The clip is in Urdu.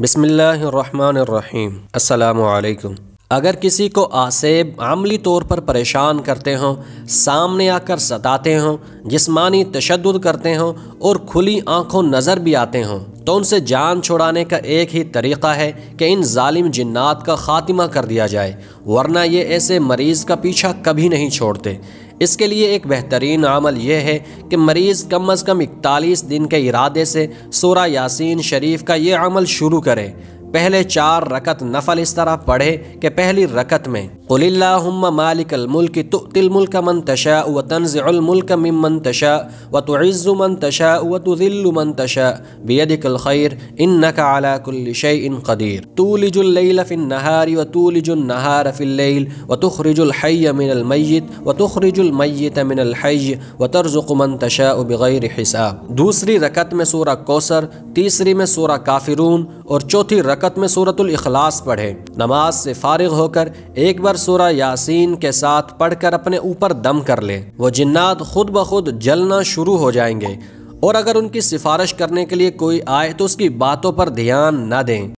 بسم اللہ الرحمن الرحیم۔ السلام علیکم۔ اگر کسی کو آسیب عملی طور پر پریشان کرتے ہوں، سامنے آ کر ستاتے ہوں، جسمانی تشدد کرتے ہوں اور کھلی آنکھوں نظر بھی آتے ہوں تو ان سے جان چھڑانے کا ایک ہی طریقہ ہے کہ ان ظالم جنات کا خاتمہ کر دیا جائے، ورنہ یہ ایسے مریض کا پیچھا کبھی نہیں چھوڑتے۔ اس کے لیے ایک بہترین عمل یہ ہے کہ مریض کم از کم 41 دن کے ارادے سے سورہ یاسین شریف کا یہ عمل شروع کرے۔ پہلے 4 رکعت نفل اس طرح پڑھے کہ پہلی رکعت میں قل اللہم مالک الملک تؤتی الملک من تشاء وتنزع الملک ممن تشاء وتعز من تشاء وتذل من تشاء بیدک الخیر انک علی کل شیء قدیر تولج اللیل فی النہار وتولج النہار فی اللیل وتخرج الحی من المیت وتخرج المیت من الحی وترزق من تشاء بغیر حساب۔ دوسری رکعت میں سورہ کوثر، تیسری میں سورہ کافرون اور چوتھی رکعت میں سورۃ الاخلاص پڑھے۔ نماز سے فارغ ہو کر ایک بار سورہ یاسین کے ساتھ پڑھ کر اپنے اوپر دم کر لے، وہ جنات خود بخود جلنا شروع ہو جائیں گے، اور اگر ان کی سفارش کرنے کے لیے کوئی آئے تو اس کی باتوں پر دھیان نہ دیں۔